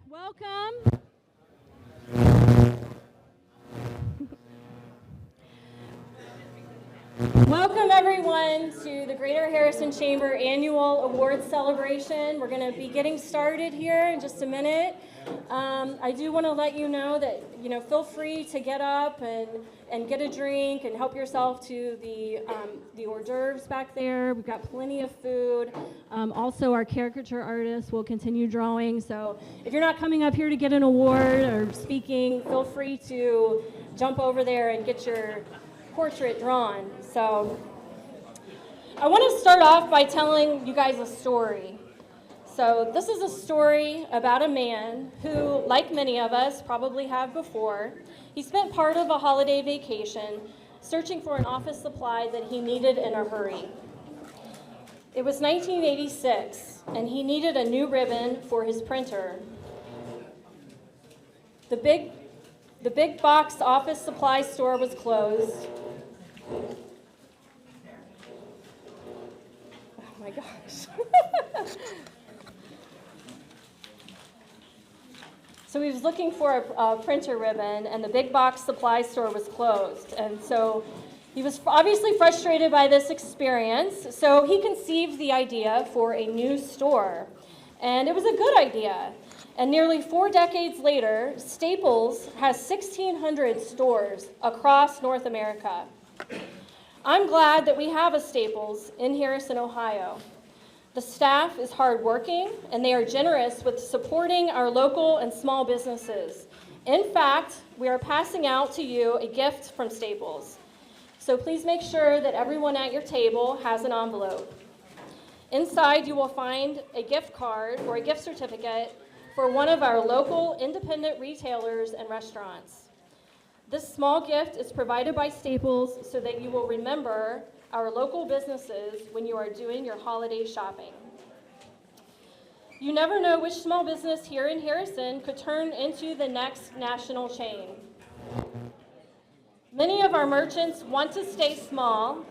Welcome. Welcome everyone to the Greater Harrison Chamber Annual Awards Celebration. We're going to be getting started here in just a minute. I do want to let you know that, feel free to get up and get a drink and help yourself to the hors d'oeuvres back there. We've got plenty of food. Also, our caricature artists will continue drawing. So if you're not coming up here to get an award or speaking, feel free to jump over there and get your portrait drawn. So I want to start off by telling you guys a story. So this is a story about a man who, like many of us probably have before, he spent part of a holiday vacation searching for an office supply that he needed in a hurry. It was 1986, and he needed a new ribbon for his printer. The big box office supply store was closed. Oh my gosh. So he was looking for a printer ribbon, and the big box supply store was closed. And so he was obviously frustrated by this experience, so he conceived the idea for a new store. And it was a good idea. And nearly 4 decades later, Staples has 1,600 stores across North America. I'm glad that we have a Staples in Harrison, Ohio. The staff is hardworking, and they are generous with supporting our local and small businesses. In fact, we are passing out to you a gift from Staples. So please make sure that everyone at your table has an envelope. Inside, you will find a gift card or a gift certificate for one of our local independent retailers and restaurants. This small gift is provided by Staples so that you will remember our local businesses when you are doing your holiday shopping. You never know which small business here in Harrison could turn into the next national chain. Many of our merchants want to stay small,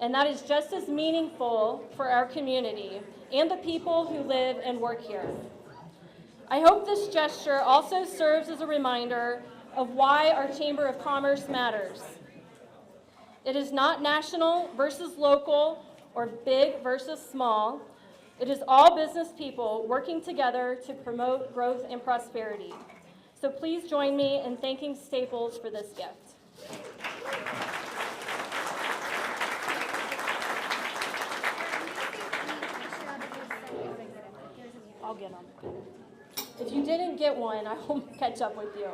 and that is just as meaningful for our community and the people who live and work here. I hope this gesture also serves as a reminder of why our Chamber of Commerce matters. It is not national versus local or big versus small. It is all business people working together to promote growth and prosperity. So please join me in thanking Staples for this gift. I'll get them. If you didn't get one, I will catch up with you.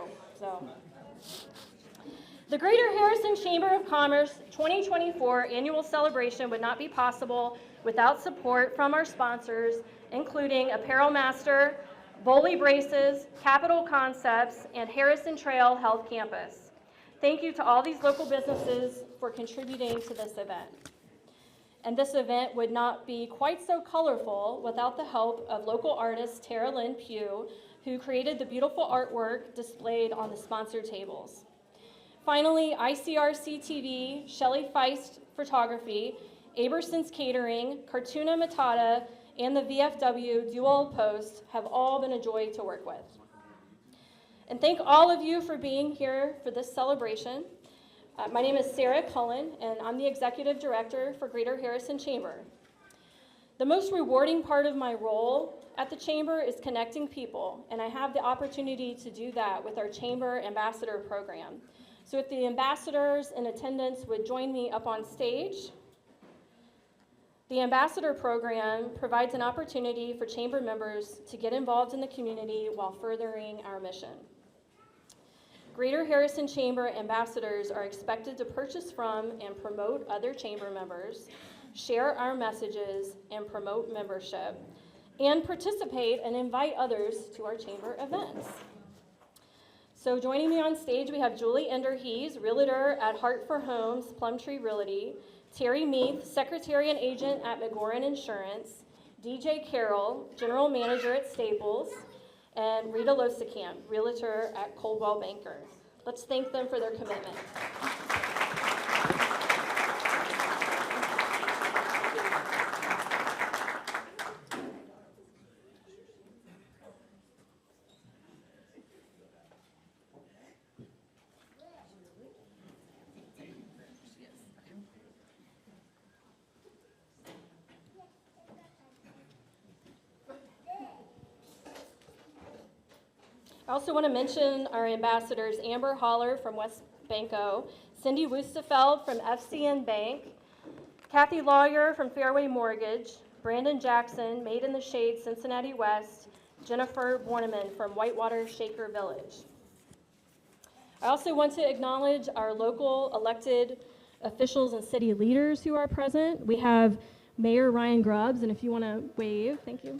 The Greater Harrison Chamber of Commerce 2024 annual celebration would not be possible without support from our sponsors, including Apparel Master, Boley Braces, Capital Concepts, and Harrison Trail Health Campus. Thank you to all these local businesses for contributing to this event. And this event would not be quite so colorful without the help of local artist Tara Lynn Pugh, who created the beautiful artwork displayed on the sponsored tables. Finally, ICRC TV, Shelley Feist Photography, Aberson's Catering, Cartuna Matata, and the VFW Dual Post have all been a joy to work with. And thank all of you for being here for this celebration. My name is Sarah Cullen, and I'm the Executive Director for Greater Harrison Chamber. The most rewarding part of my role at the Chamber is connecting people, and I have the opportunity to do that with our Chamber Ambassador Program. So if the ambassadors in attendance would join me up on stage. The Ambassador Program provides an opportunity for Chamber members to get involved in the community while furthering our mission. Greater Harrison Chamber ambassadors are expected to purchase from and promote other Chamber members, share our messages, and promote membership, and participate and invite others to our Chamber events. So joining me on stage, we have Julie Enderhees, Realtor at Heart for Homes, Plumtree Realty, Terry Meath, Secretary and Agent at McGoran Insurance, DJ Carroll, General Manager at Staples, and Rita Losekamp, Realtor at Coldwell Banker. Let's thank them for their commitment. I also want to mention our ambassadors, Amber Holler from West Banco, Cindy Wustefeld from FCN Bank, Kathy Lawyer from Fairway Mortgage, Brandon Jackson, Made in the Shade, Cincinnati West, Jennifer Borneman from Whitewater Shaker Village. I also want to acknowledge our local elected officials and city leaders who are present. We have Mayor Ryan Grubbs, and if you want to wave, thank you.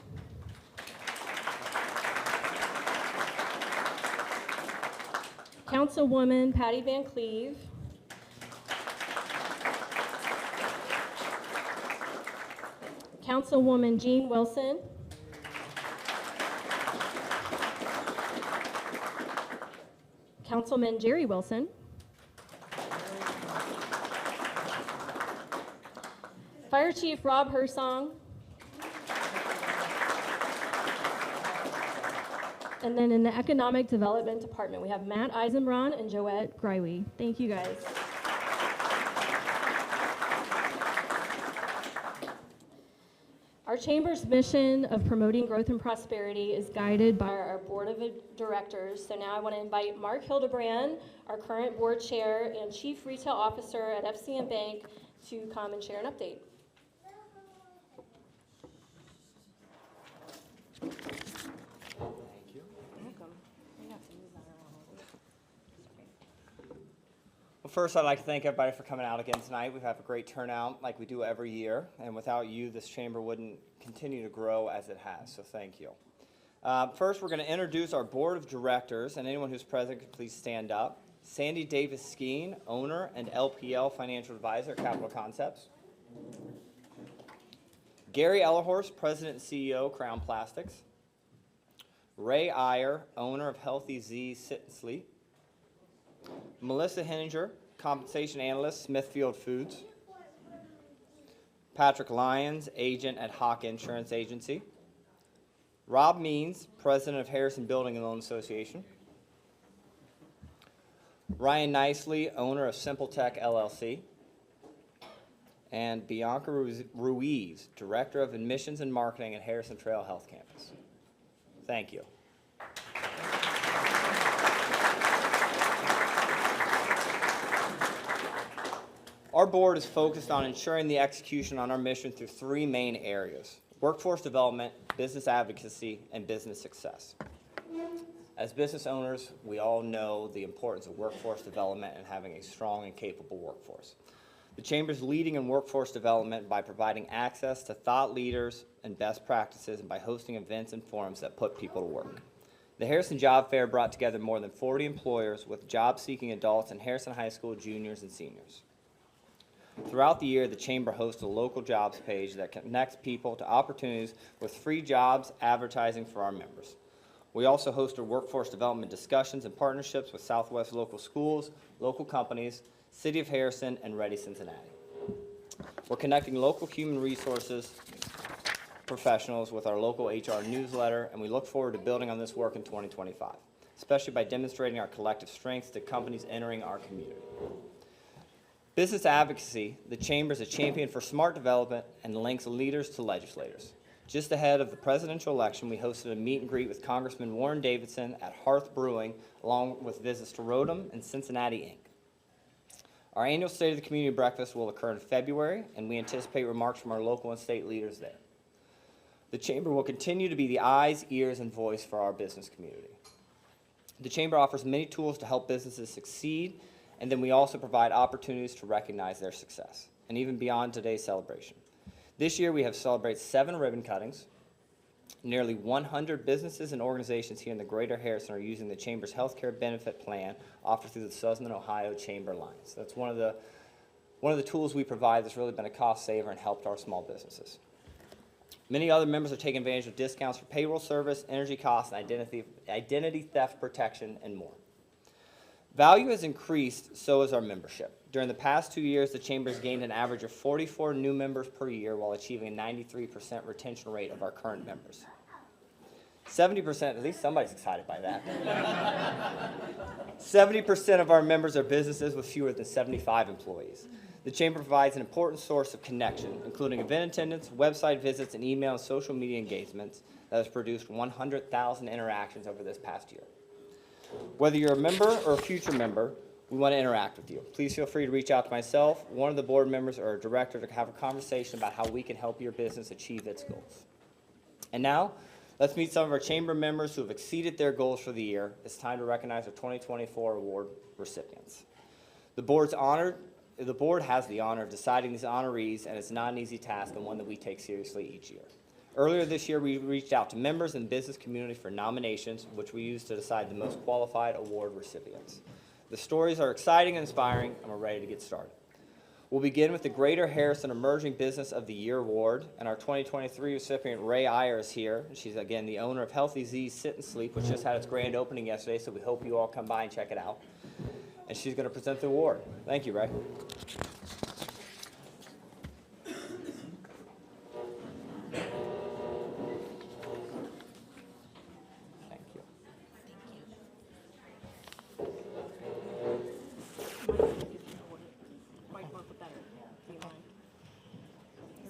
Councilwoman Patty Van Cleve. Councilwoman Jean Wilson. Councilman Jerry Wilson. Fire Chief Rob Hersong. And then in the Economic Development Department, we have Matt Eisenbron and Joette Greiwe. Thank you, guys. Our Chamber's mission of promoting growth and prosperity is guided by our Board of Directors. So now I want to invite Mark Hildebrand, our current Board Chair and Chief Retail Officer at FCN Bank, to come and share an update. Well, first, I'd like to thank everybody for coming out again tonight. We have a great turnout like we do every year, and without you, this chamber wouldn't continue to grow as it has, so thank you. First, we're going to introduce our Board of Directors, and anyone who's present could please stand up. Sandy Davis Skeen, owner and LPL financial advisor at Capital Concepts. Gary Ellerhorst, president and CEO, Crown Plastics. Ray Iyer, owner of Healthy Z Sit and Sleep. Melissa Henninger, compensation analyst, Smithfield Foods. Patrick Lyons, agent at Hawk Insurance Agency. Rob Means, president of Harrison Building and Loan Association. Ryan Nicely, owner of Simple Tech LLC. And Bianca Ruiz, director of admissions and marketing at Harrison Trail Health Campus. Thank you. Our board is focused on ensuring the execution on our mission through three main areas: workforce development, business advocacy, and business success. As business owners, we all know the importance of workforce development and having a strong and capable workforce. The Chamber is leading in workforce development by providing access to thought leaders and best practices, and by hosting events and forums that put people to work. The Harrison Job Fair brought together more than 40 employers with job-seeking adults in Harrison High School juniors and seniors. Throughout the year, the Chamber hosts a local jobs page that connects people to opportunities with free jobs advertising for our members. We also host our workforce development discussions and partnerships with Southwest local schools, local companies, City of Harrison, and Ready Cincinnati. We're connecting local human resources professionals with our local HR newsletter, and we look forward to building on this work in 2025, especially by demonstrating our collective strengths to companies entering our community. Business advocacy, the Chamber is a champion for smart development and links leaders to legislators. Just ahead of the presidential election, we hosted a meet and greet with Congressman Warren Davidson at Hearth Brewing, along with visits to Rodham and Cincinnati Inc. Our annual State of the Community breakfast will occur in February, and we anticipate remarks from our local and state leaders there. The Chamber will continue to be the eyes, ears, and voice for our business community. The Chamber offers many tools to help businesses succeed, and then we also provide opportunities to recognize their success, and even beyond today's celebration. This year we have celebrated 7 ribbon cuttings. Nearly 100 businesses and organizations here in the greater Harrison are using the Chamber's healthcare benefit plan offered through the Southern Ohio Chamber Alliance. That's one of the tools we provide that's really been a cost saver and helped our small businesses. Many other members are taking advantage of discounts for payroll service, energy costs, and identity theft protection, and more. Value has increased, so has our membership. During the past 2 years, the Chamber has gained an average of 44 new members per year while achieving a 93% retention rate of our current members. 70%, at least somebody's excited by that. 70% of our members are businesses with fewer than 75 employees. The Chamber provides an important source of connection, including event attendance, website visits, and email and social media engagements that has produced 100,000 interactions over this past year. Whether you're a member or a future member, we want to interact with you. Please feel free to reach out to myself, one of the board members, or a director to have a conversation about how we can help your business achieve its goals. And now, let's meet some of our chamber members who have exceeded their goals for the year. It's time to recognize our 2024 award recipients. The board has the honor of deciding these honorees, and it's not an easy task and one that we take seriously each year. Earlier this year, we reached out to members and business community for nominations, which we used to decide the most qualified award recipients. The stories are exciting and inspiring, and we're ready to get started. We'll begin with the Greater Harrison Emerging Business of the Year Award, and our 2023 recipient, Ray Iyer, is here. She's, again, the owner of Healthy Z's Sit and Sleep, which just had its grand opening yesterday, so we hope you all come by and check it out. And she's going to present the award. Thank you, Ray. Thank you.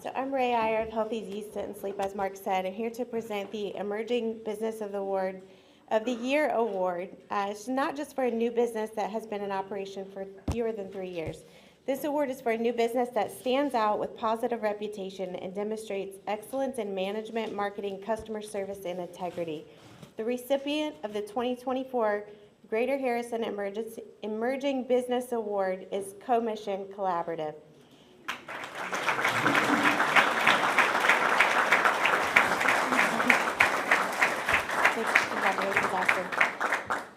So I'm Ray Iyer of Healthy Z's Sit and Sleep, as Mark said. I'm here to present the Emerging Business of the Year Award. It's not just for a new business that has been in operation for fewer than 3 years. This award is for a new business that stands out with positive reputation and demonstrates excellence in management, marketing, customer service, and integrity. The recipient of the 2024 Greater Harrison Emerging Business Award is Commission Collaborative. Congratulations, Austin.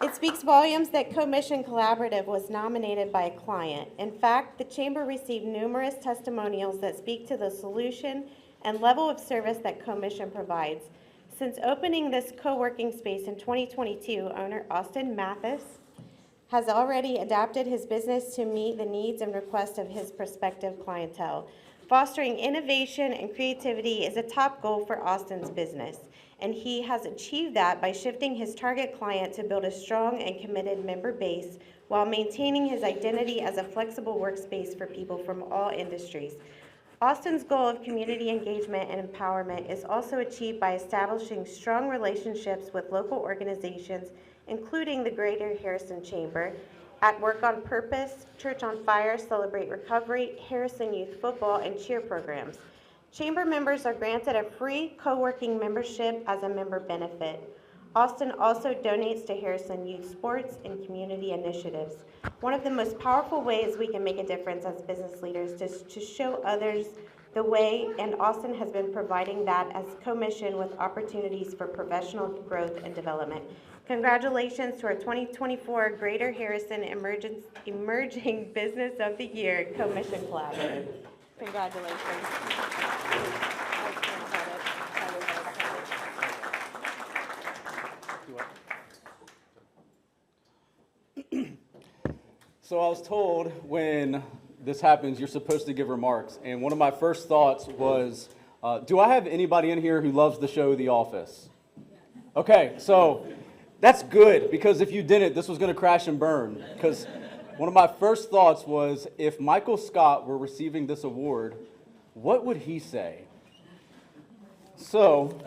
It speaks volumes that Commission Collaborative was nominated by a client. In fact, the Chamber received numerous testimonials that speak to the solution and level of service that Commission provides. Since opening this co-working space in 2022, owner Austin Mathis has already adapted his business to meet the needs and requests of his prospective clientele. Fostering innovation and creativity is a top goal for Austin's business, and he has achieved that by shifting his target client to build a strong and committed member base while maintaining his identity as a flexible workspace for people from all industries. Austin's goal of community engagement and empowerment is also achieved by establishing strong relationships with local organizations, including the Greater Harrison Chamber, At Work on Purpose, Church on Fire, Celebrate Recovery, Harrison Youth Football, and cheer programs. Chamber members are granted a free co-working membership as a member benefit. Austin also donates to Harrison Youth Sports and community initiatives. One of the most powerful ways we can make a difference as business leaders is to show others the way, and Austin has been providing that as Commission with opportunities for professional growth and development. Congratulations to our 2024 Greater Harrison Emerging Business of the Year Commission Collaborative. Congratulations. So I was told when this happens, you're supposed to give remarks. And one of my first thoughts was, do I have anybody in here who loves the show The Office? Okay, so that's good, because if you didn't, this was going to crash and burn. Because one of my first thoughts was, if Michael Scott were receiving this award, what would he say? So,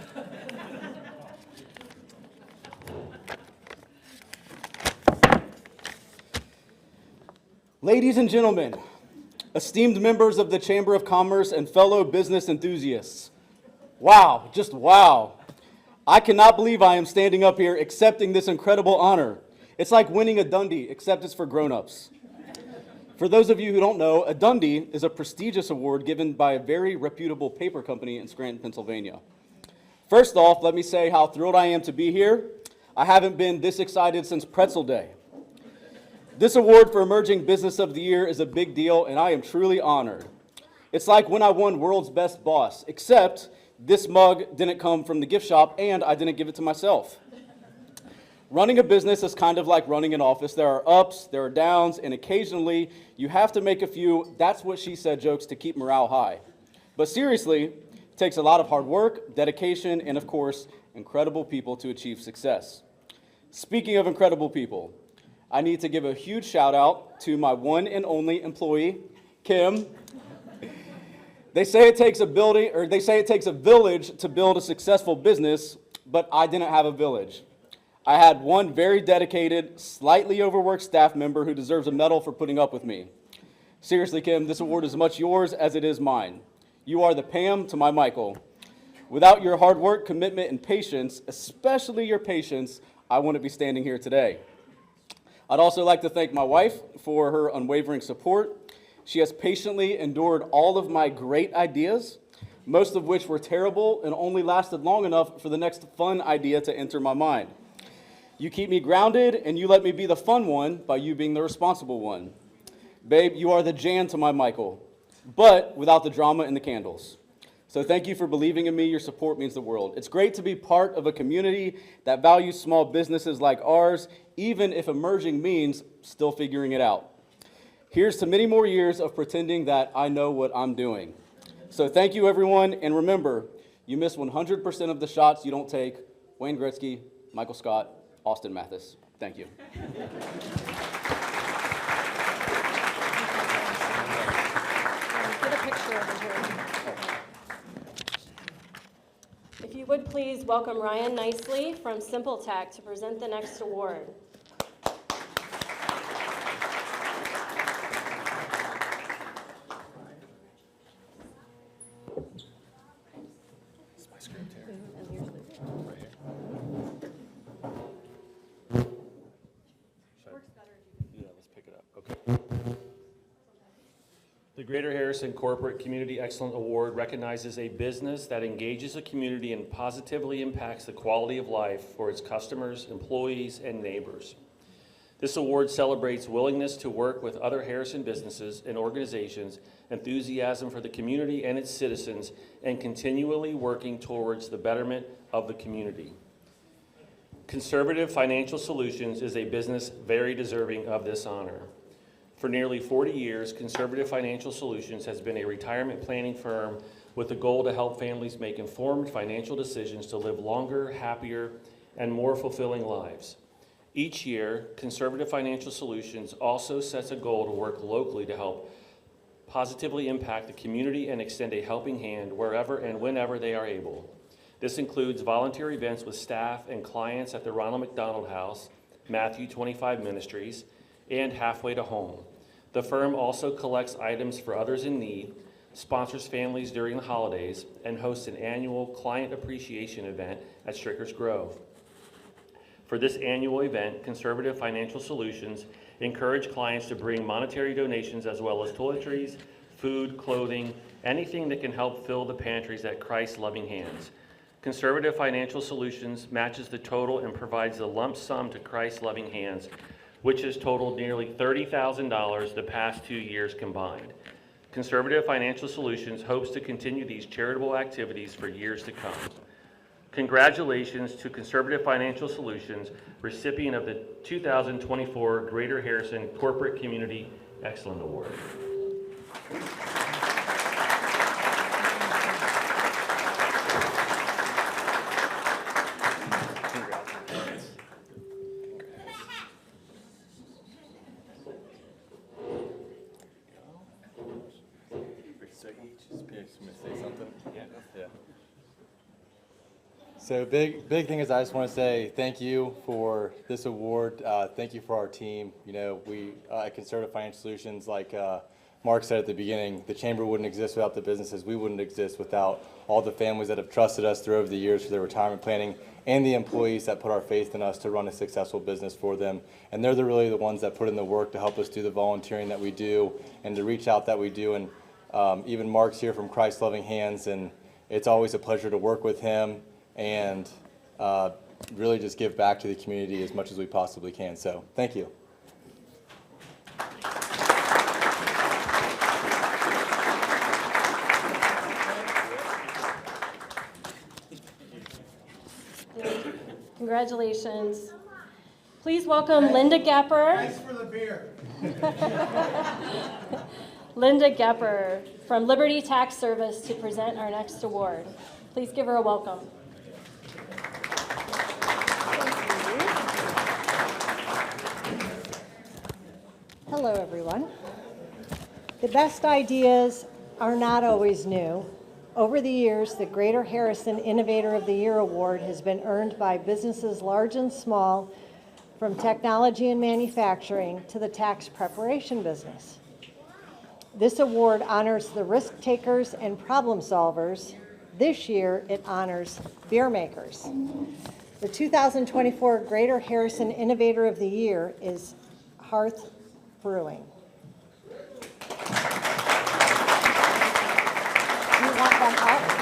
ladies and gentlemen, esteemed members of the Chamber of Commerce and fellow business enthusiasts, wow, just wow. I cannot believe I am standing up here accepting this incredible honor. It's like winning a Dundie, except it's for grown-ups. For those of you who don't know, a Dundie is a prestigious award given by a very reputable paper company in Scranton, Pennsylvania. First off, let me say how thrilled I am to be here. I haven't been this excited since Pretzel Day. This award for Emerging Business of the Year is a big deal, and I am truly honored. It's like when I won World's Best Boss, except this mug didn't come from the gift shop, and I didn't give it to myself. Running a business is kind of like running an office. There are ups, there are downs, and occasionally you have to make a few "that's what she said" jokes to keep morale high. But seriously, it takes a lot of hard work, dedication, and of course, incredible people to achieve success. Speaking of incredible people, I need to give a huge shout out to my one and only employee, Kim. They say it takes a village to build a successful business, but I didn't have a village. I had one very dedicated, slightly overworked staff member who deserves a medal for putting up with me. Seriously, Kim, this award is as much yours as it is mine. You are the Pam to my Michael. Without your hard work, commitment, and patience, especially your patience, I wouldn't be standing here today. I'd also like to thank my wife for her unwavering support. She has patiently endured all of my great ideas, most of which were terrible and only lasted long enough for the next fun idea to enter my mind. You keep me grounded, and you let me be the fun one by you being the responsible one. Babe, you are the Jan to my Michael, but without the drama and the candles. So thank you for believing in me. Your support means the world. It's great to be part of a community that values small businesses like ours, even if emerging means still figuring it out. Here's to many more years of pretending that I know what I'm doing. So thank you, everyone, and remember, you miss 100% of the shots you don't take. Wayne Gretzky, Michael Scott, Austin Mathis. Thank you. Get a picture of the board. If you would please welcome Ryan Nicely from Simple Tech to present the next award. The Greater Harrison Corporate Community Excellence Award recognizes a business that engages the community and positively impacts the quality of life for its customers, employees, and neighbors. This award celebrates willingness to work with other Harrison businesses and organizations, enthusiasm for the community and its citizens, and continually working towards the betterment of the community. Conservative Financial Solutions is a business very deserving of this honor. For nearly 40 years, Conservative Financial Solutions has been a retirement planning firm with the goal to help families make informed financial decisions to live longer, happier, and more fulfilling lives. Each year, Conservative Financial Solutions also sets a goal to work locally to help positively impact the community and extend a helping hand wherever and whenever they are able. This includes volunteer events with staff and clients at the Ronald McDonald House, Matthew 25 Ministries, and Halfway to Home. The firm also collects items for others in need, sponsors families during the holidays, and hosts an annual client appreciation event at Strickers Grove. For this annual event, Conservative Financial Solutions encourage clients to bring monetary donations as well as toiletries, food, clothing, anything that can help fill the pantries at Christ's Loving Hands. Conservative Financial Solutions matches the total and provides a lump sum to Christ's Loving Hands, which has totaled nearly $30,000 the past 2 years combined. Conservative Financial Solutions hopes to continue these charitable activities for years to come. Congratulations to Conservative Financial Solutions, recipient of the 2024 Greater Harrison Corporate Community Excellence Award. So big thing is I just want to say thank you for this award. Thank you for our team. You know, we at Conservative Financial Solutions, like Mark said at the beginning, the chamber wouldn't exist without the businesses. We wouldn't exist without all the families that have trusted us through over the years for their retirement planning, and the employees that put our faith in us to run a successful business for them. And they're really the ones that put in the work to help us do the volunteering that we do and to reach out that we do. And even Mark's here from Christ's Loving Hands, and it's always a pleasure to work with him and really just give back to the community as much as we possibly can. So thank you. Congratulations. Please welcome Linda Gepper. Thanks for the beer. Linda Gepper from Liberty Tax Service to present our next award. Please give her a welcome. Hello, everyone. The best ideas are not always new, Over the years, the Greater Harrison Innovator of the Year Award has been earned by businesses large and small, from technology and manufacturing to the tax preparation business. This award honors the risk takers and problem solvers. This year, it honors beer makers. The 2024 Greater Harrison Innovator of the Year is Hearth Brewing. Do you want them up?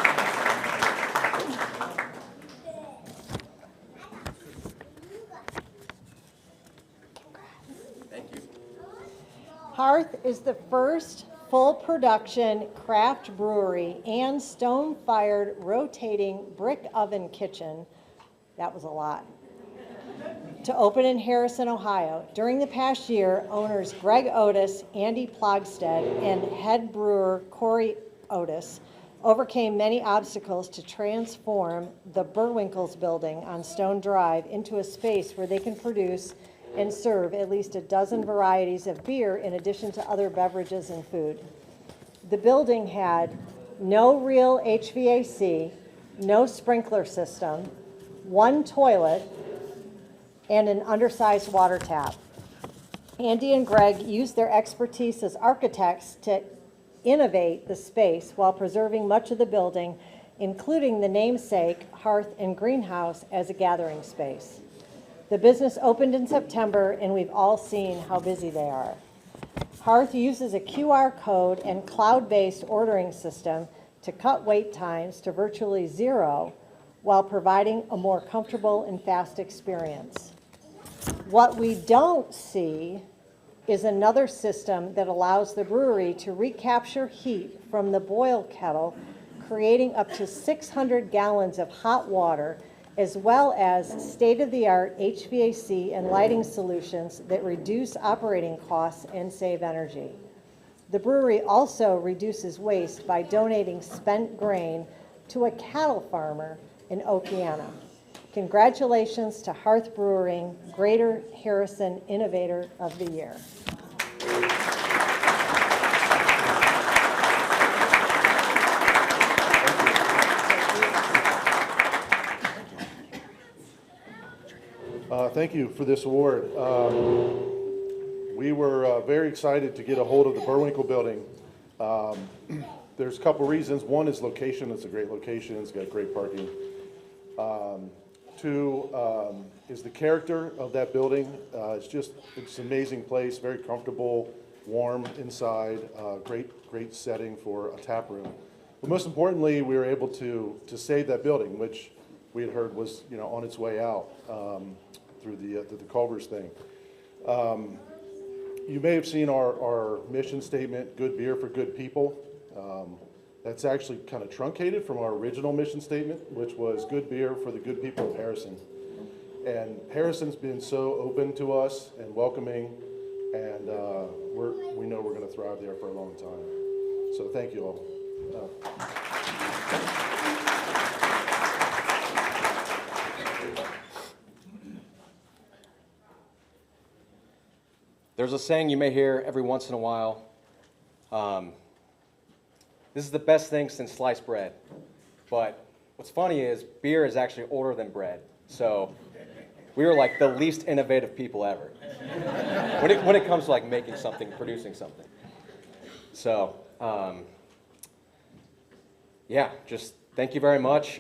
Hearth is the first full-production craft brewery and stone-fired rotating brick oven kitchen, that was a lot, to open in Harrison, Ohio. During the past year, owners Greg Otis, Andy Plogstead, and head brewer Corey Otis overcame many obstacles to transform the Burwinkles building on Stone Drive into a space where they can produce and serve at least a dozen varieties of beer in addition to other beverages and food. The building had no real HVAC, no sprinkler system, one toilet, and an undersized water tap. Andy and Greg used their expertise as architects to innovate the space while preserving much of the building, including the namesake hearth and greenhouse as a gathering space. The business opened in September, and we've all seen how busy they are. Hearth uses a QR code and cloud-based ordering system to cut wait times to virtually zero while providing a more comfortable and fast experience. What we don't see is another system that allows the brewery to recapture heat from the boil kettle, creating up to 600 gallons of hot water, as well as state-of-the-art HVAC and lighting solutions that reduce operating costs and save energy. The brewery also reduces waste by donating spent grain to a cattle farmer in Okeana. Congratulations to Hearth Brewing, Greater Harrison Innovator of the Year. Thank you for this award. We were very excited to get a hold of the Burwinkle building. There's a couple reasons. One is location. It's a great location. It's got great parking. Two is the character of that building. It's an amazing place, very comfortable, warm inside, great setting for a tap room. But most importantly, we were able to save that building, which we had heard was on its way out through the Culver's thing. You may have seen our mission statement, good beer for good people. That's actually kind of truncated from our original mission statement, which was good beer for the good people of Harrison. And Harrison's been so open to us and welcoming, and we know we're going to thrive there for a long time. So thank you all. There's a saying you may hear every once in a while. This is the best thing since sliced bread. But what's funny is beer is actually older than bread. So we are like the least innovative people ever when it comes to like making something, producing something. So yeah, just thank you very much.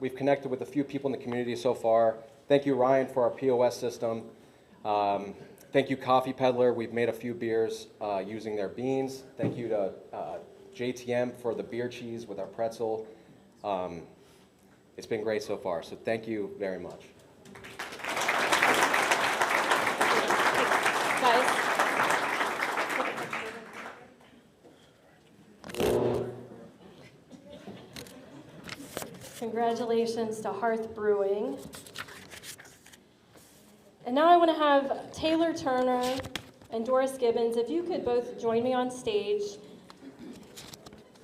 We've connected with a few people in the community so far. Thank you, Ryan, for our POS system. Thank you, Coffee Peddler. We've made a few beers using their beans. Thank you to JTM for the beer cheese with our pretzel. It's been great so far, so thank you very much. Guys. Congratulations to Hearth Brewing. And now I want to have Taylor Turner and Doris Gibbons, if you could both join me on stage.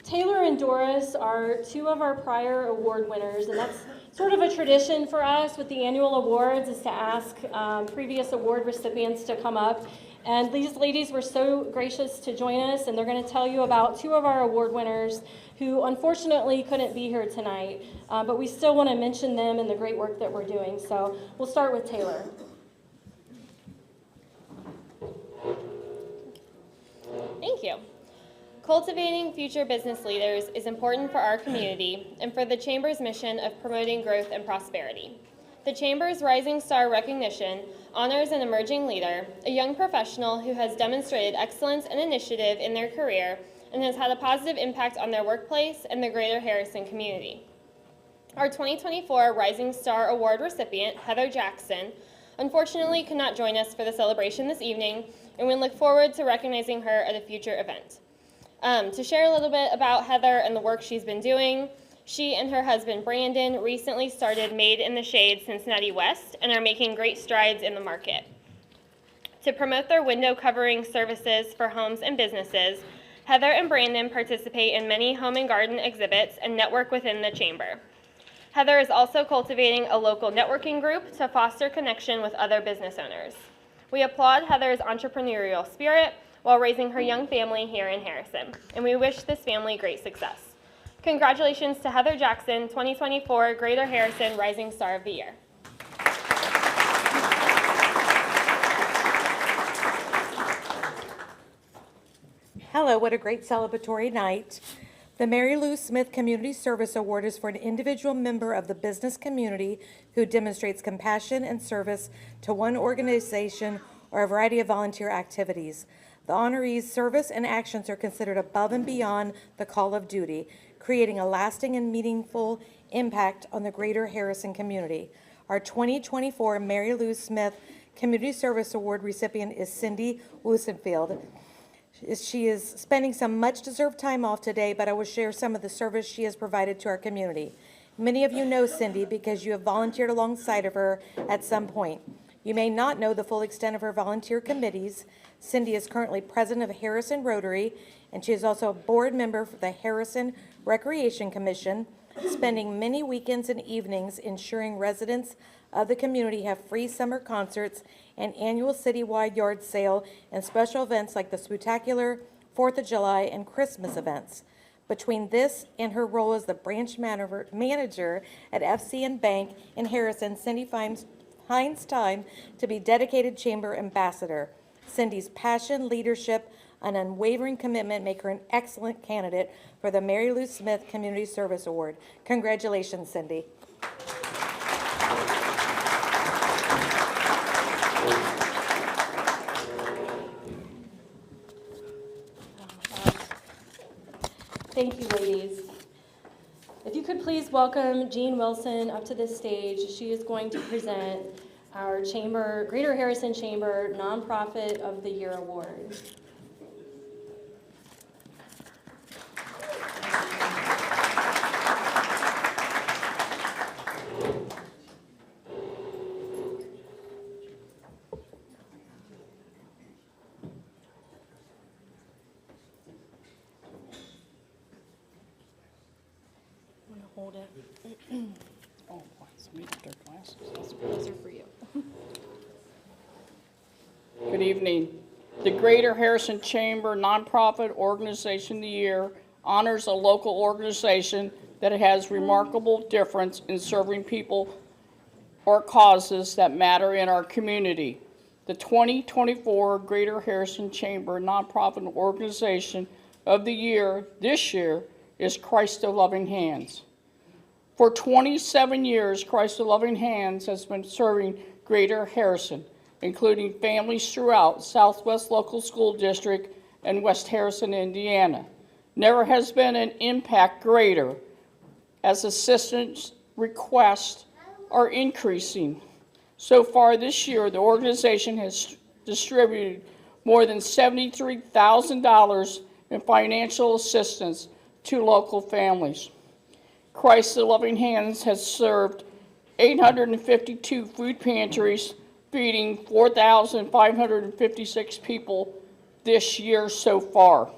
Taylor and Doris are two of our prior award winners, and Sort of a tradition for us with the annual awards is to ask previous award recipients to come up. And these ladies were so gracious to join us, and they're going to tell you about two of our award winners who unfortunately couldn't be here tonight. But we still want to mention them and the great work that we're doing. So we'll start with Taylor. Thank you. Cultivating future business leaders is important for our community and for the Chamber's mission of promoting growth and prosperity. The Chamber's Rising Star recognition honors an emerging leader, a young professional who has demonstrated excellence and initiative in their career and has had a positive impact on their workplace and the greater Harrison community. Our 2024 Rising Star Award recipient, Heather Jackson, unfortunately could not join us for the celebration this evening, and we look forward to recognizing her at a future event. To share a little bit about Heather and the work she's been doing, she and her husband Brandon recently started Made in the Shade Cincinnati West and are making great strides in the market. To promote their window covering services for homes and businesses, Heather and Brandon participate in many home and garden exhibits and network within the Chamber. Heather is also cultivating a local networking group to foster connection with other business owners. We applaud Heather's entrepreneurial spirit while raising her young family here in Harrison, and we wish this family great success. Congratulations to Heather Jackson, 2024 Greater Harrison Rising Star of the Year. Hello, what a great celebratory night. The Mary Lou Smith Community Service Award is for an individual member of the business community who demonstrates compassion and service to one organization or a variety of volunteer activities. The honoree's service and actions are considered above and beyond the call of duty, creating a lasting and meaningful impact on the greater Harrison community. Our 2024 Mary Lou Smith Community Service Award recipient is Cindy Wusenfield. She is spending some much-deserved time off today, but I will share some of the service she has provided to our community. Many of you know Cindy because you have volunteered alongside of her at some point. You may not know the full extent of her volunteer committees. Cindy is currently president of Harrison Rotary, and she is also a board member for the Harrison Recreation Commission, spending many weekends and evenings ensuring residents of the community have free summer concerts and annual citywide yard sale and special events like the Spooktacular, 4th of July, and Christmas events. Between this and her role as the branch manager at FCN Bank in Harrison, Cindy finds time to be dedicated Chamber ambassador. Cindy's passion, leadership, and unwavering commitment make her an excellent candidate for the Mary Lou Smith Community Service Award. Congratulations, Cindy. Thank you, ladies. If you could please welcome Jean Wilson up to this stage. She is going to present our Chamber, Greater Harrison Chamber Nonprofit of the Year Award. Hold it. Oh, boy, somebody got their glasses. Those are for you. Good evening. The Greater Harrison Chamber Nonprofit Organization of the Year honors a local organization that has remarkable difference in serving people or causes that matter in our community. The 2024 Greater Harrison Chamber Nonprofit Organization of the Year this year is Christ of Loving Hands. For 27 years, Christ of Loving Hands has been serving Greater Harrison, including families throughout Southwest Local School District and West Harrison, Indiana. Never has been an impact greater as assistance requests are increasing. So far this year, the organization has distributed more than $73,000 in financial assistance to local families. Christ of Loving Hands has served 852 food pantries, feeding 4,556 people this year so far.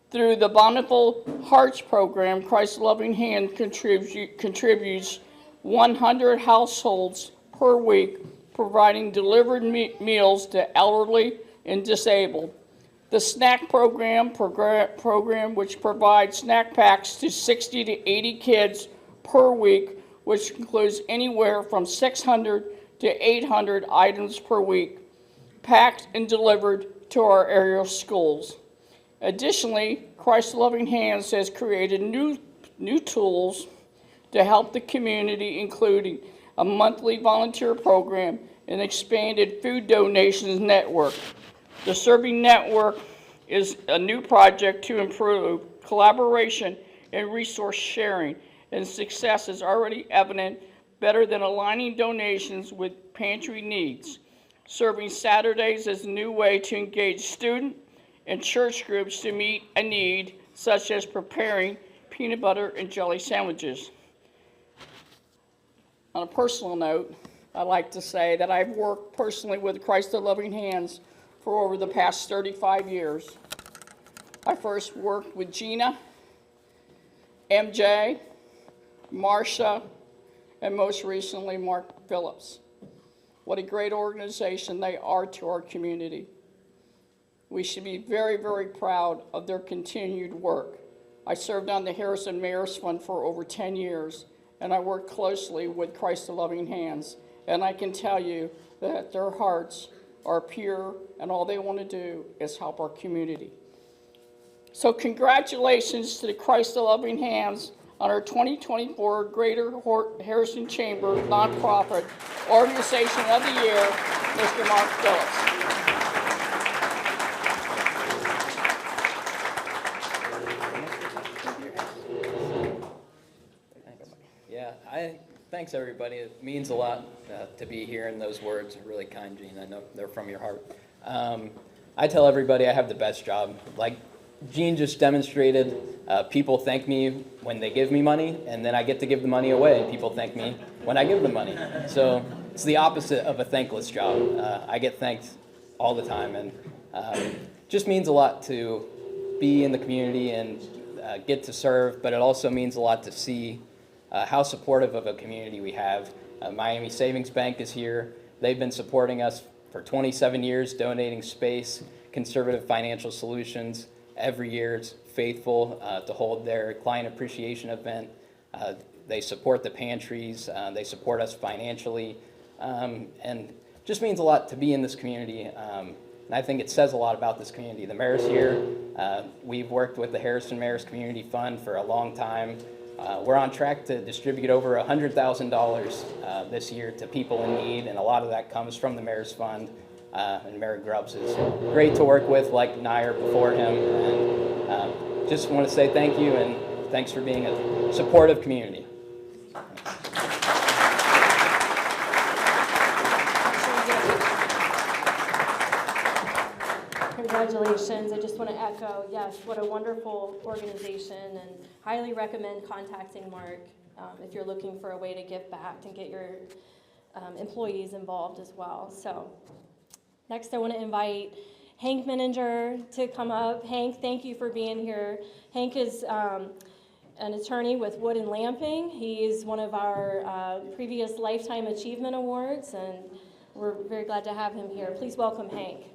Through the Bountiful Hearts program, Christ of Loving Hands contributes 100 households per week, providing delivered meals to elderly and disabled. The snack program, which provides snack packs to 60 to 80 kids per week, which includes anywhere from 600 to 800 items per week, packed and delivered to our area schools. Additionally, Christ Loving Hands has created new tools to help the community, including a monthly volunteer program and expanded food donations network. The Serving Network is a new project to improve collaboration and resource sharing, and success is already evident, better than aligning donations with pantry needs. Serving Saturdays is a new way to engage student and church groups to meet a need, such as preparing peanut butter and jelly sandwiches. On a personal note, I'd like to say that I've worked personally with Christ the Loving Hands for over the past 35 years. I first worked with Gina, MJ, Marsha, and most recently, Mark Phillips. What a great organization they are to our community. We should be very, very proud of their continued work. I served on the Harrison Mayor's Fund for over 10 years, and I worked closely with Christ the Loving Hands, and I can tell you that their hearts are pure, and all they want to do is help our community. So congratulations to the Christ the Loving Hands on our 2024 Greater Harrison Chamber Nonprofit Organization of the Year, Mr. Mark Phillips. Yeah, thanks everybody. It means a lot to be here, and those words are really kind, Gene. I know they're from your heart. I tell everybody I have the best job. Like Gene just demonstrated, people thank me when they give me money, and then I get to give the money away, and people thank me when I give them money. So it's the opposite of a thankless job. I get thanked all the time, and just means a lot to be in the community and get to serve, but it also means a lot to see how supportive of a community we have. Miami Savings Bank is here. They've been supporting us for 27 years, donating space, conservative financial solutions. Every year it's faithful to hold their client appreciation event. They support the pantries. They support us financially. And just means a lot to be in this community. And I think it says a lot about this community. The mayor's here. We've worked with the Harrison Mayor's Community Fund for a long time. We're on track to distribute over $100,000 this year to people in need, and a lot of that comes from the Mayor's Fund. And Mayor Grubbs is great to work with, like Nair before him. And just want to say thank you, and thanks for being a supportive community. Congratulations. I just want to echo, yes, what a wonderful organization, and highly recommend contacting Mark if you're looking for a way to give back and get your employees involved as well. So next I want to invite Hank Menninger to come up. Hank, thank you for being here. Hank is an attorney with Wood and Lamping. He's one of our previous Lifetime Achievement Awards, and we're very glad to have him here. Please welcome Hank.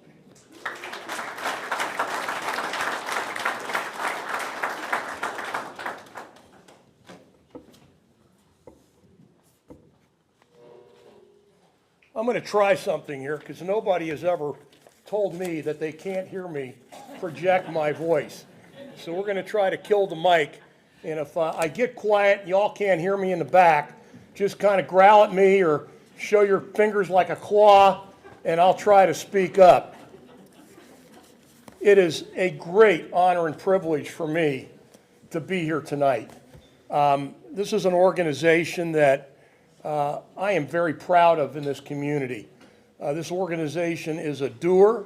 I'm going to try something here because nobody has ever told me that they can't hear me project my voice. So we're going to try to kill the mic. And if I get quiet, y'all can't hear me in the back, just kind of growl at me or show your fingers like a claw, and I'll try to speak up. It is a great honor and privilege for me to be here tonight. This is an organization that I am very proud of in this community. This organization is a doer.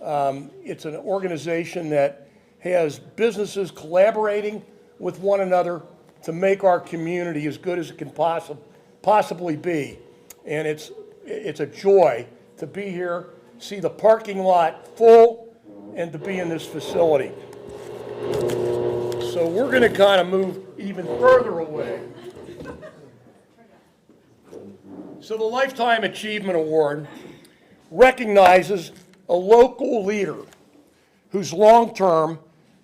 It's an organization that has businesses collaborating with one another to make our community as good as it can possibly be. And it's a joy to be here, see the parking lot full, and to be in this facility. So we're going to kind of move even further away. So the Lifetime Achievement Award recognizes a local leader whose long-term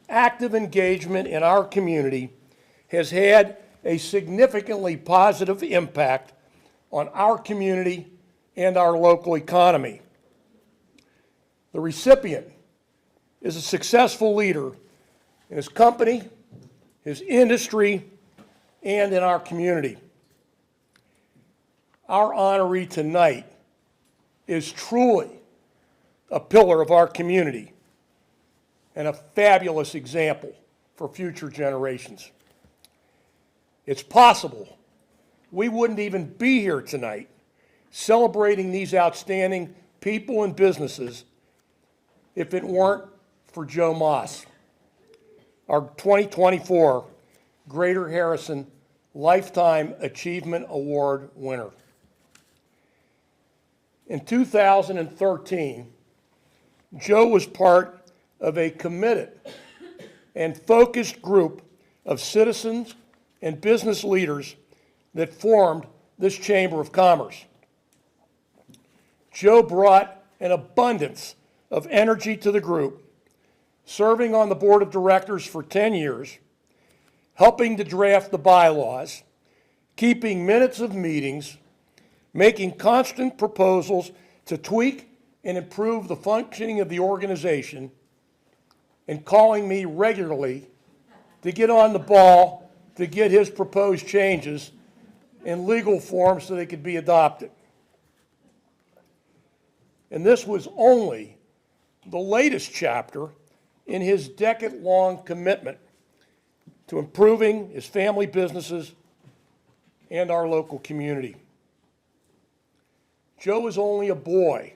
active engagement in our community has had a significantly positive impact on our community and our local economy. The recipient is a successful leader in his company, his industry, and in our community. Our honoree tonight is truly a pillar of our community and a fabulous example for future generations. It's possible we wouldn't even be here tonight celebrating these outstanding people and businesses if it weren't for Joe Moss, our 2024 Greater Harrison Lifetime Achievement Award winner. In 2013, Joe was part of a committed and focused group of citizens and business leaders that formed this Chamber of Commerce. Joe brought an abundance of energy to the group, serving on the board of directors for 10 years, helping to draft the bylaws, keeping minutes of meetings, making constant proposals to tweak and improve the functioning of the organization, and calling me regularly to get on the ball to get his proposed changes in legal form so they could be adopted. And this was only the latest chapter in his decade-long commitment to improving his family businesses and our local community. Joe was only a boy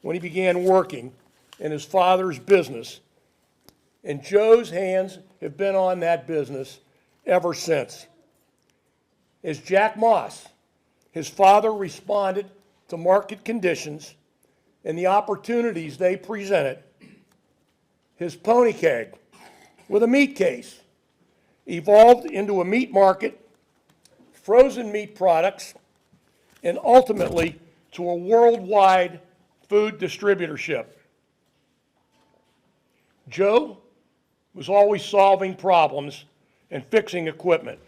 when he began working in his father's business, and Joe's hands have been on that business ever since. As Jack Moss, his father responded to market conditions and the opportunities they presented, his pony keg with a meat case evolved into a meat market, frozen meat products, and ultimately to a worldwide food distributorship. Joe was always solving problems and fixing equipment.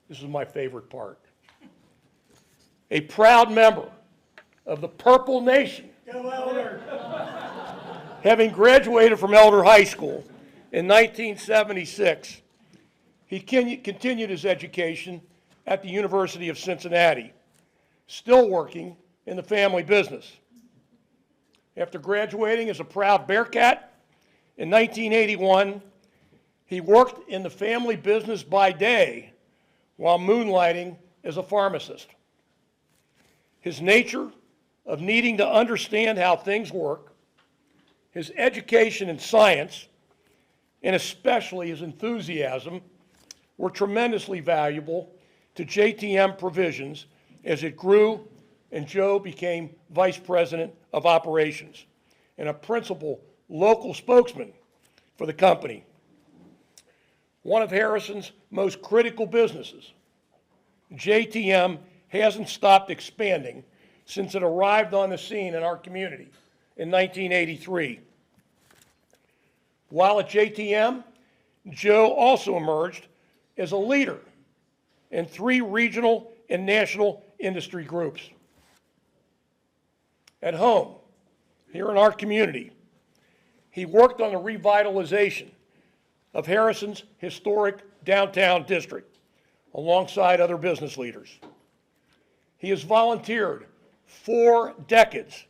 This is my favorite part. A proud member of the Purple Nation, having graduated from Elder High School in 1976, he continued his education at the University of Cincinnati, still working in the family business. After graduating as a proud Bearcat in 1981, he worked in the family business by day while moonlighting as a pharmacist. His nature of needing to understand how things work, his education in science, and especially his enthusiasm were tremendously valuable to JTM Provisions as it grew and Joe became Vice President of Operations and a principal local spokesman for the company. One of Harrison's most critical businesses, JTM hasn't stopped expanding since it arrived on the scene in our community in 1983. While at JTM, Joe also emerged as a leader in 3 regional and national industry groups. At home, here in our community, he worked on the revitalization of Harrison's historic downtown district alongside other business leaders. He has volunteered 4 decades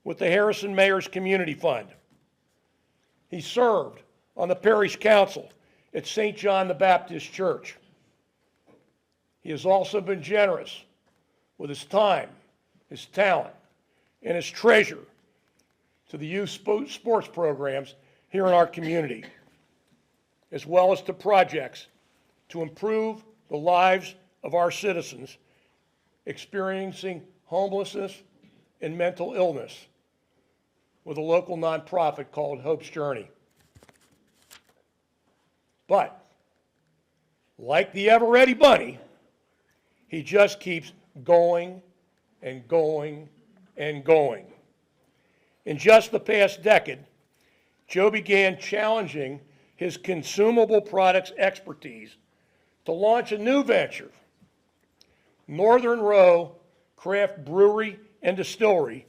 with the Harrison Mayor's Community Fund. He served on the parish council at St. John the Baptist Church. He has also been generous with his time, his talent, and his treasure to the youth sports programs here in our community, as well as to projects to improve the lives of our citizens experiencing homelessness and mental illness with a local nonprofit called Hope's Journey. But, like the ever-ready bunny, He just keeps going and going and going. In just the past decade, Joe began challenging his consumable products expertise to launch a new venture, Northern Row Craft Brewery and Distillery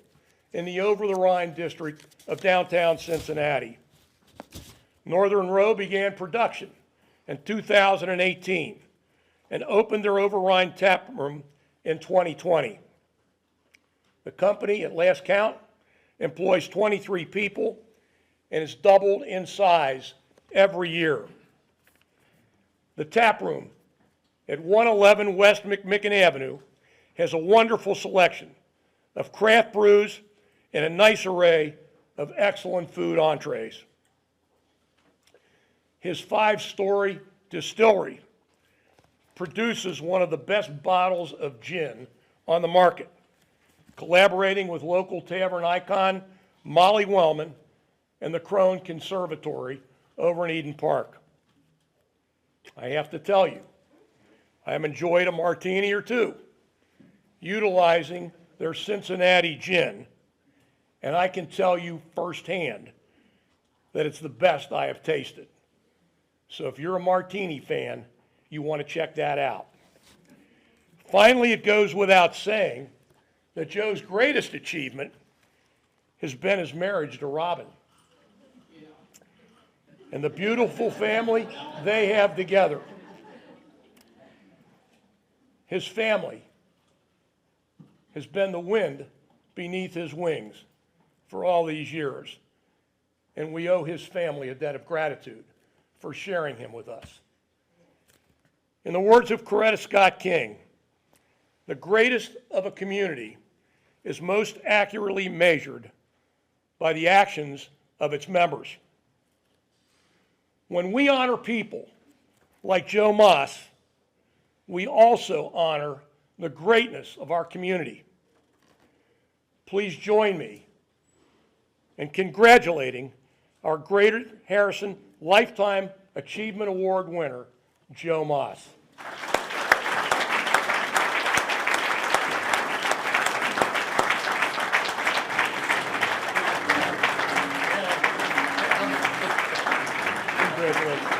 in the Over-the-Rhine district of downtown Cincinnati. Northern Row began production in 2018 and opened their Over-Rhine tap room in 2020. The company, at last count, employs 23 people and has doubled in size every year. The tap room at 111 West McMicken Avenue has a wonderful selection of craft brews and a nice array of excellent food entrees. His 5-story distillery produces one of the best bottles of gin on the market, collaborating with local tavern icon Molly Wellman and the Crone Conservatory over in Eden Park. I have to tell you, I have enjoyed a martini or two utilizing their Cincinnati gin, and I can tell you firsthand that it's the best I have tasted. So if you're a martini fan, you want to check that out. Finally, it goes without saying that Joe's greatest achievement has been his marriage to Robin and the beautiful family they have together. His family has been the wind beneath his wings for all these years, and we owe his family a debt of gratitude for sharing him with us. In the words of Coretta Scott King, the greatest of a community is most accurately measured by the actions of its members. When we honor people like Joe Moss, we also honor the greatness of our community. Please join me in congratulating our Greater Harrison Lifetime Achievement Award winner, Joe Moss. Congratulations.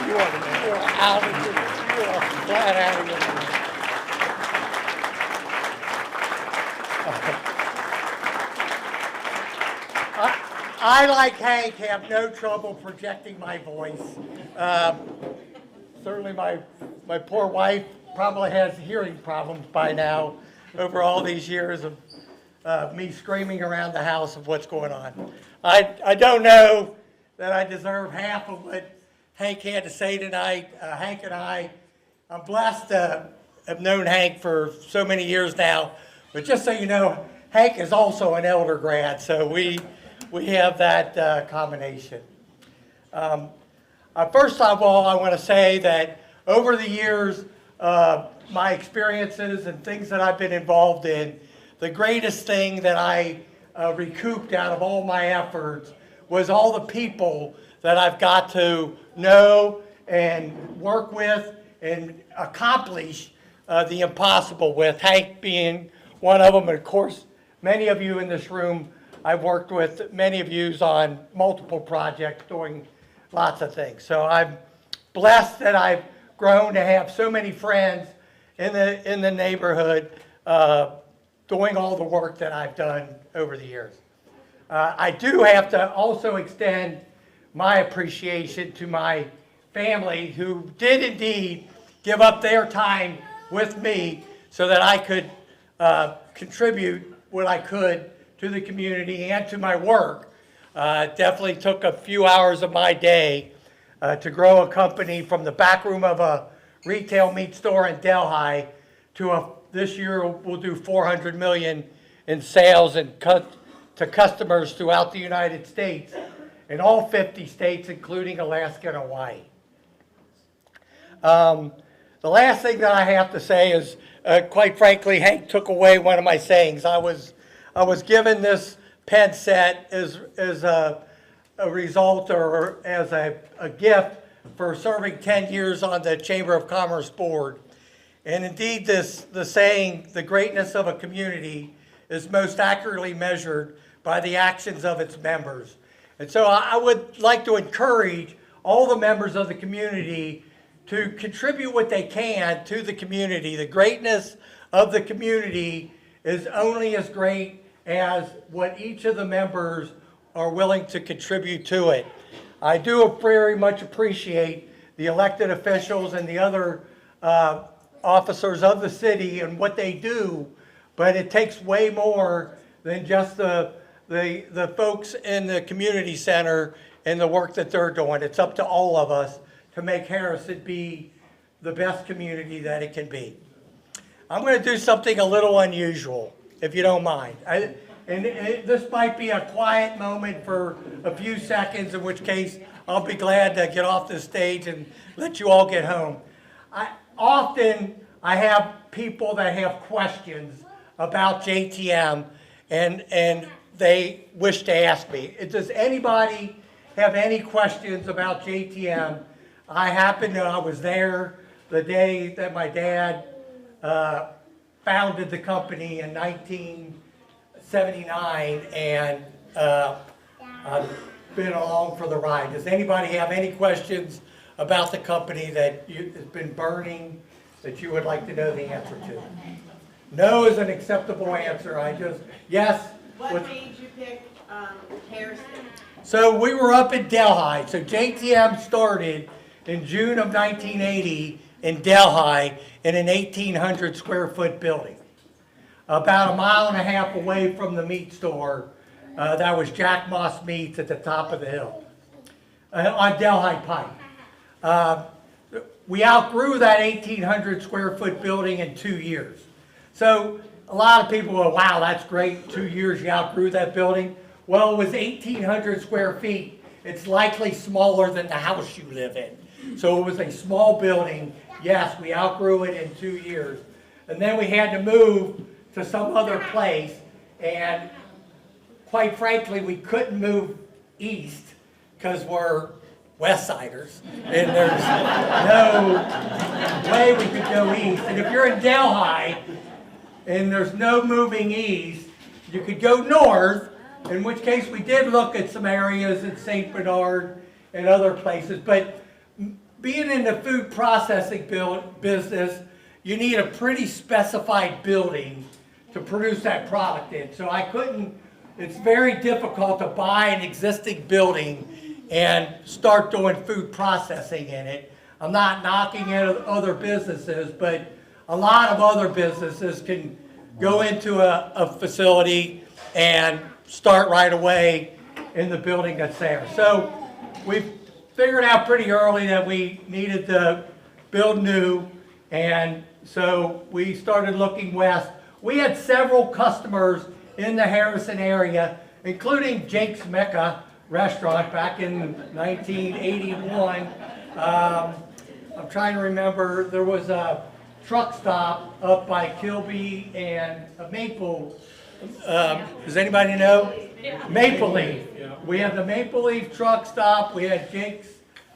You are the man. You are out of your, you are flat out of your mind. I, like Hank, have no trouble projecting my voice. Certainly my poor wife probably has hearing problems by now over all these years of me screaming around the house of what's going on. I don't know that I deserve half of what Hank had to say tonight. Hank and I'm blessed to have known Hank for so many years now. But just so you know, Hank is also an Elder grad, so we have that combination. First of all, I want to say that over the years, my experiences and things that I've been involved in, the greatest thing that I recouped out of all my efforts was all the people that I've got to know and work with and accomplish the impossible with, Hank being one of them. And of course, many of you in this room, I've worked with many of you on multiple projects doing lots of things. So I'm blessed that I've grown to have so many friends in the neighborhood doing all the work that I've done over the years. I do have to also extend my appreciation to my family who did indeed give up their time with me so that I could contribute what I could to the community and to my work. It definitely took a few hours of my day to grow a company from the back room of a retail meat store in Delhi to this year we'll do $400 million in sales and to customers throughout the United States, in all 50 states, including Alaska and Hawaii. The last thing that I have to say is, quite frankly, Hank took away one of my sayings. I was given this pen set as a result or as a gift for serving 10 years on the Chamber of Commerce board. And indeed, the saying, the greatness of a community is most accurately measured by the actions of its members. And so I would like to encourage all the members of the community to contribute what they can to the community. The greatness of the community is only as great as what each of the members are willing to contribute to it. I do very much appreciate the elected officials and the other officers of the city and what they do, but it takes way more than just the folks in the community center and the work that they're doing. It's up to all of us to make Harrison be the best community that it can be. I'm going to do something a little unusual, if you don't mind. This might be a quiet moment for a few seconds, in which case I'll be glad to get off the stage and let you all get home. Often I have people that have questions about JTM and they wish to ask me. Does anybody have any questions about JTM? I was there the day that my dad founded the company in 1979, and I've been along for the ride. Does anybody have any questions about the company that has been burning that you would like to know the answer to? No is an acceptable answer. Yes? What made you pick Harrison? So we were up in Delhi. So JTM started in June of 1980 in Delhi in an 1,800 square foot building. About a mile and a half away from the meat store, that was Jack Moss Meats at the top of the hill on Delhi Pike. We outgrew that 1,800 square foot building in 2 years. So a lot of people go, wow, that's great, 2 years you outgrew that building. Well, it was 1,800 square feet. It's likely smaller than the house you live in. So it was a small building. Yes, we outgrew it in 2 years. And then we had to move to some other place. And quite frankly, we couldn't move east because we're West Siders. And there's no way we could go east. And if you're in Delhi and there's no moving east, you could go north, in which case we did look at some areas in St. Bernard and other places. But being in the food processing business, you need a pretty specified building to produce that product in. So it's very difficult to buy an existing building and start doing food processing in it. I'm not knocking at other businesses, but a lot of other businesses can go into a facility and start right away in the building that's there. So we figured out pretty early that we needed to build new, and so we started looking west. We had several customers in the Harrison area, including Jake's Mecca restaurant back in 1981. I'm trying to remember, there was a truck stop up by Kilby and Maple. Does anybody know? Maple Leaf. We had the Maple Leaf truck stop. We had Jake's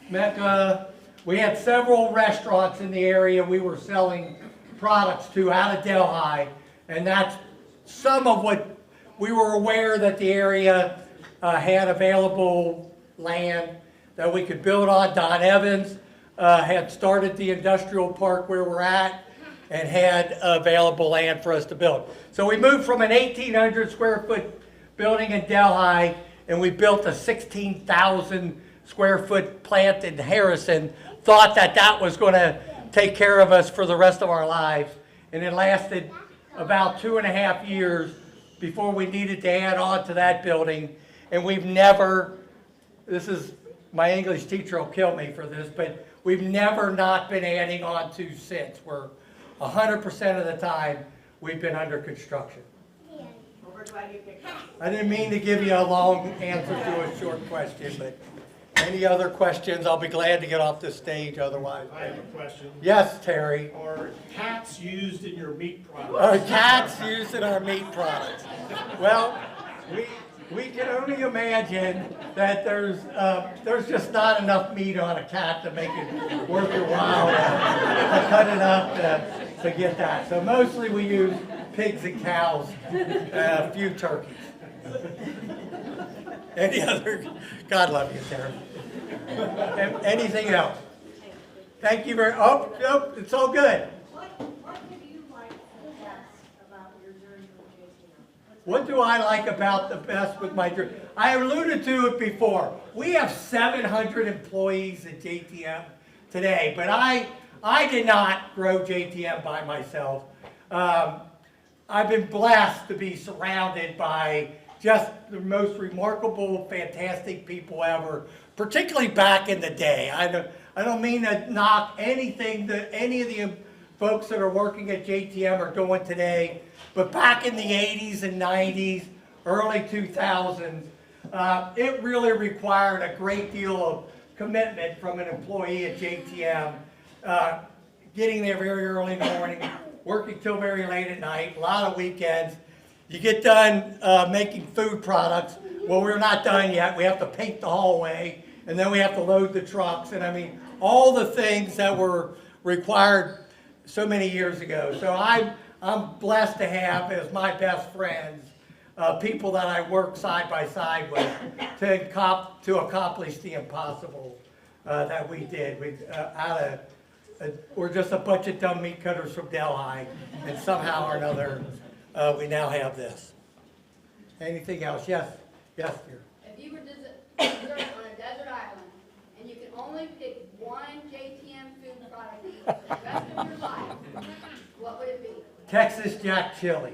Mecca. We had several restaurants in the area we were selling products to out of Delhi. And that's some of what we were aware that the area had available land that we could build on. Don Evans had started the industrial park where we're at and had available land for us to build. So we moved from an 1,800 square foot building in Delhi, and we built a 16,000 square foot plant in Harrison, thought that that was going to take care of us for the rest of our lives. And it lasted about 2.5 years before we needed to add on to that building. And we've never, my English teacher will kill me for this, but we've never not been adding on to since. We're 100% of the time we've been under construction. I didn't mean to give you a long answer to a short question, but any other questions, I'll be glad to get off the stage otherwise. I have a question. Yes, Terry. Are cats used in your meat products? Are cats used in our meat products? Well, we can only imagine that there's just not enough meat on a cat to make it worth your while to cut it up. to get that. So mostly we use pigs and cows, and a few turkeys. Any other, God love you, Sarah. Anything else? Thank you very, oh, nope, it's all good. What do I like about the best with my journey? I alluded to it before. We have 700 employees at JTM today, but I did not grow JTM by myself. I've been blessed to be surrounded by just the most remarkable, fantastic people ever, particularly back in the day. I don't mean to knock anything that any of the folks that are working at JTM are doing today, but back in the 80s and 90s, early 2000s, it really required a great deal of commitment from an employee at JTM, getting there very early in the morning, working till very late at night, a lot of weekends. You get done making food products. Well, we're not done yet. We have to paint the hallway, and then we have to load the trucks, and I mean, all the things that were required so many years ago. So I'm blessed to have as my best friends people that I work side by side with to accomplish the impossible that we did. We're just a bunch of dumb meat cutters from Delhi, and somehow or another we now have this. Anything else? Yes, yes, dear. If you were desert on a desert island and you could only pick one JTM food product to eat for the rest of your life, what would it be? Texas Jack chili.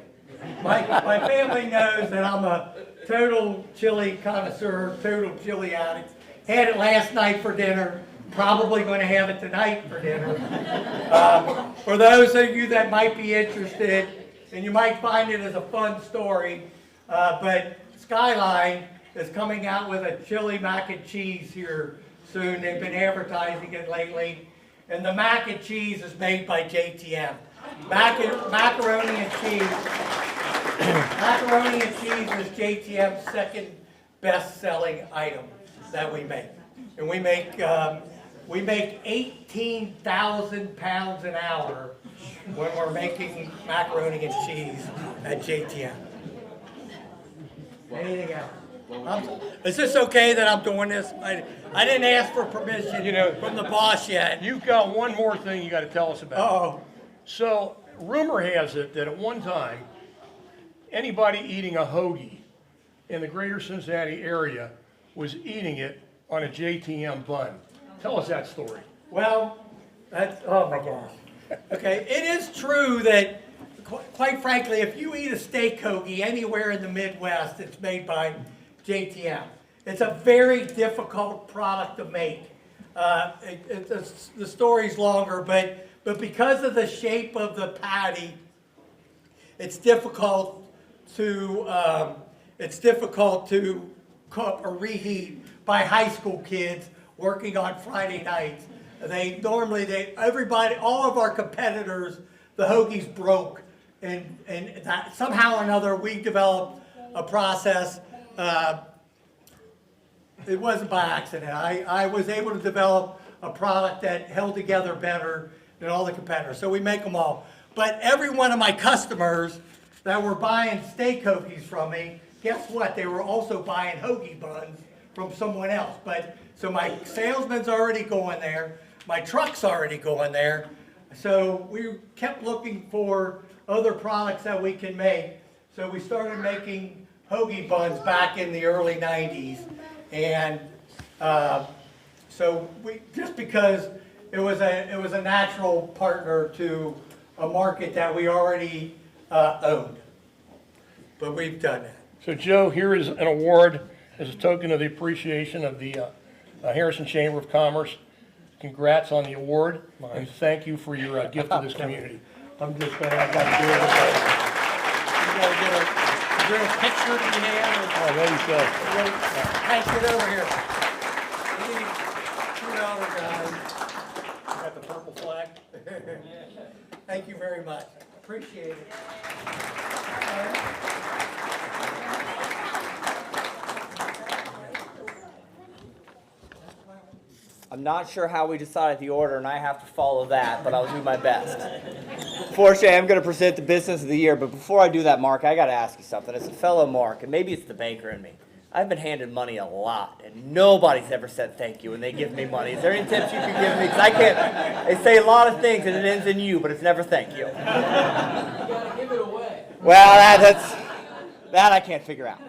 My family knows that I'm a total chili connoisseur, total chili addict. Had it last night for dinner. Probably going to have it tonight for dinner. For those of you that might be interested, and you might find it as a fun story, but Skyline is coming out with a chili mac and cheese here soon. They've been advertising it lately. And the mac and cheese is made by JTM. Macaroni and cheese. Macaroni and cheese is JTM's second best-selling item that we make. And we make 18,000 pounds an hour when we're making macaroni and cheese at JTM. Anything else? Is this okay that I'm doing this? I didn't ask for permission from the boss yet. You've got one more thing you got to tell us about. Uh-oh. So, rumor has it that at one time, anybody eating a hoagie in the greater Cincinnati area was eating it on a JTM bun. Tell us that story. Well, oh my gosh. Okay, it is true that, quite frankly, if you eat a steak hoagie anywhere in the Midwest, it's made by JTM. It's a very difficult product to make. The story's longer, but because of the shape of the patty, it's difficult to cook or reheat by high school kids working on Friday nights. All of our competitors, the hoagies broke, and that somehow or another we developed a process. It wasn't by accident. I was able to develop a product that held together better than all the competitors. So we make them all. But every one of my customers that were buying steak hoagies from me, guess what? They were also buying hoagie buns from someone else. So my salesman's already going there. My truck's already going there. So we kept looking for other products that we can make. So we started making hoagie buns back in the early 90s. And so just because it was a natural partner to a market that we already owned. But we've done that. So Joe, here is an award as a token of the appreciation of the Harrison Chamber of Commerce. Congrats on the award, and thank you for your gift to this community. I'm just glad I got to do it. Is there a picture to be had? Oh, there you go. Hank, get over here. $2, guys. Got the purple flag. Thank you very much. Appreciate it. I'm not sure how we decided the order, and I have to follow that, but I'll do my best. Fortunately, I'm going to present the Business of the Year, but before I do that, Mark, I got to ask you something. As a fellow Mark, and maybe it's the banker in me, I've been handed money a lot, and nobody's ever said thank you when they give me money. Is there any tips you can give me? Because I can't. They say a lot of things, and it ends in you, but it's never thank you. You got to give it away. Well, that I can't figure out.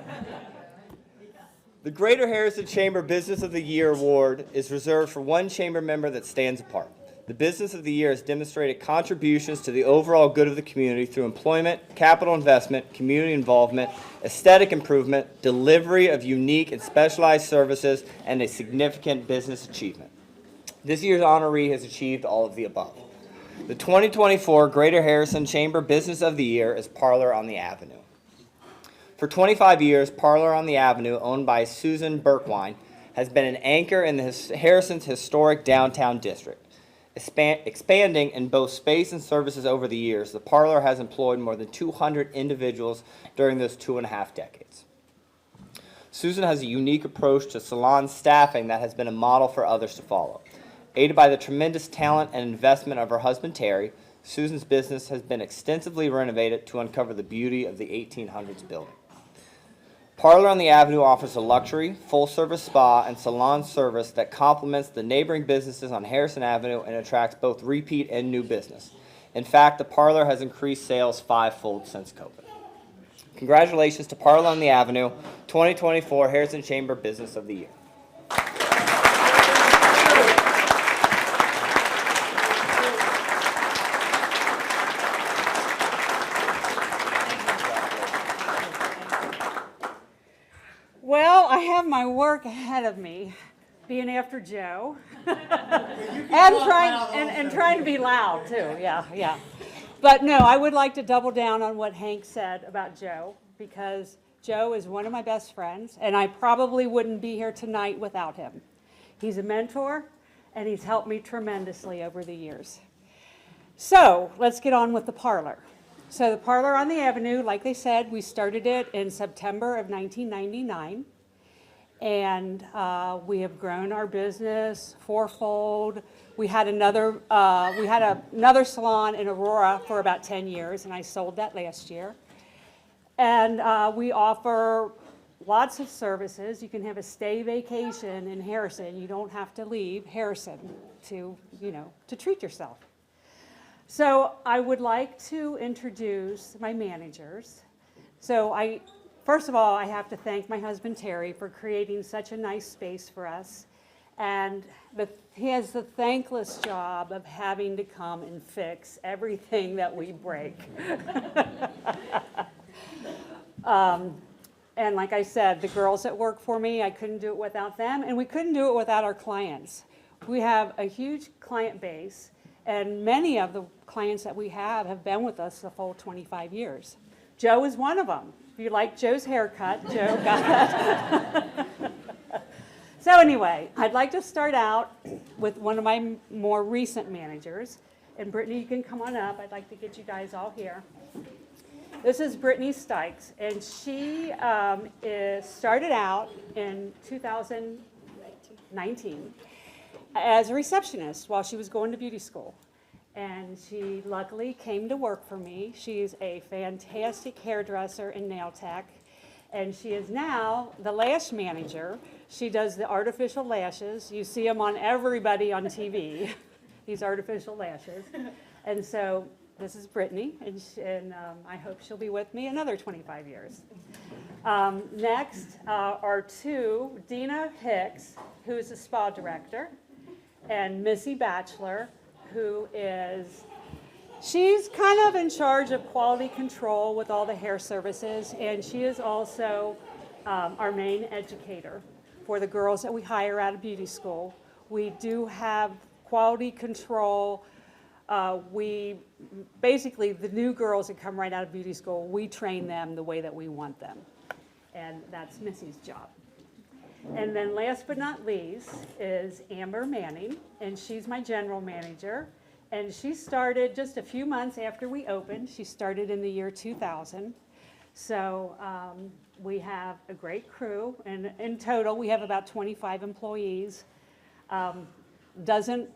The Greater Harrison Chamber Business of the Year Award is reserved for one chamber member that stands apart. The Business of the Year has demonstrated contributions to the overall good of the community through employment, capital investment, community involvement, aesthetic improvement, delivery of unique and specialized services, and a significant business achievement. This year's honoree has achieved all of the above. The 2024 Greater Harrison Chamber Business of the Year is Parlor on the Avenue. For 25 years, Parlor on the Avenue, owned by Susan Berkwine, has been an anchor in Harrison's historic downtown district. Expanding in both space and services over the years, the Parlor has employed more than 200 individuals during those 2.5 decades. Susan has a unique approach to salon staffing that has been a model for others to follow. Aided by the tremendous talent and investment of her husband, Terry, Susan's business has been extensively renovated to uncover the beauty of the 1800s building. Parlor on the Avenue offers a luxury, full-service spa and salon service that complements the neighboring businesses on Harrison Avenue and attracts both repeat and new business. In fact, the Parlor has increased sales 5-fold since COVID. Congratulations to Parlor on the Avenue, 2024 Harrison Chamber Business of the Year. Well, I have my work ahead of me, being after Joe, and trying to be loud too. Yeah. But no, I would like to double down on what Hank said about Joe, because Joe is one of my best friends, and I probably wouldn't be here tonight without him. He's a mentor, and he's helped me tremendously over the years. So let's get on with the Parlor. So the Parlor on the Avenue, like they said, we started it in September of 1999, and we have grown our business fourfold. We had another salon in Aurora for about 10 years, and I sold that last year. And we offer lots of services. You can have a stay vacation in Harrison. You don't have to leave Harrison to treat yourself. So I would like to introduce my managers. So first of all, I have to thank my husband Terry for creating such a nice space for us. And he has the thankless job of having to come and fix everything that we break. And like I said, the girls that work for me, I couldn't do it without them, and we couldn't do it without our clients. We have a huge client base, and many of the clients that we have been with us the full 25 years. Joe is one of them. If you like Joe's haircut, Joe got that. So anyway, I'd like to start out with one of my more recent managers. And Brittany, you can come on up. I'd like to get you guys all here. This is Brittany Stykes, and she started out in 2019 as a receptionist while she was going to beauty school. And she luckily came to work for me. She's a fantastic hairdresser and nail tech. And she is now the lash manager. She does the artificial lashes. You see them on everybody on TV, these artificial lashes. And so this is Brittany, and I hope she'll be with me another 25 years. Next are Dina Hicks, who is the spa director, and Missy Batchelor, who she's kind of in charge of quality control with all the hair services, and she is also our main educator for the girls that we hire out of beauty school. We do have quality control. Basically, the new girls that come right out of beauty school, we train them the way that we want them, and that's Missy's job. And then last but not least is Amber Manning, and she's my general manager. And she started just a few months after we opened. She started in the year 2000. So we have a great crew, and in total we have about 25 employees. doesn't,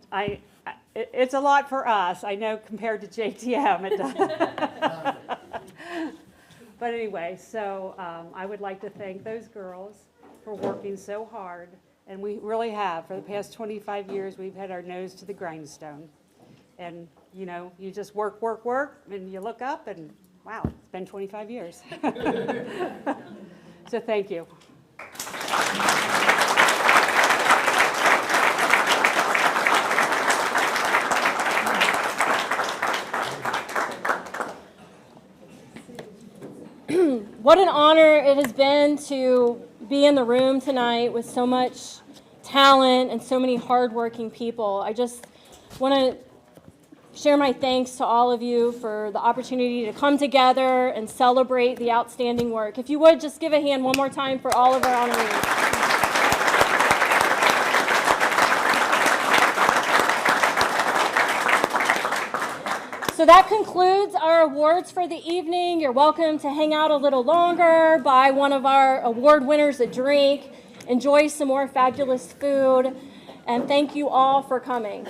it's a lot for us, I know compared to JTM, it does. But anyway, so I would like to thank those girls for working so hard. And we really have. For the past 25 years, we've had our nose to the grindstone. And, you know, you just work, work, work, and you look up and, wow, it's been 25 years. So thank you. What an honor it has been to be in the room tonight with so much talent and so many hardworking people. I just want to share my thanks to all of you for the opportunity to come together and celebrate the outstanding work. If you would, just give a hand one more time for all of our honorees. So that concludes our awards for the evening. You're welcome to hang out a little longer, buy one of our award winners a drink, enjoy some more fabulous food, and thank you all for coming.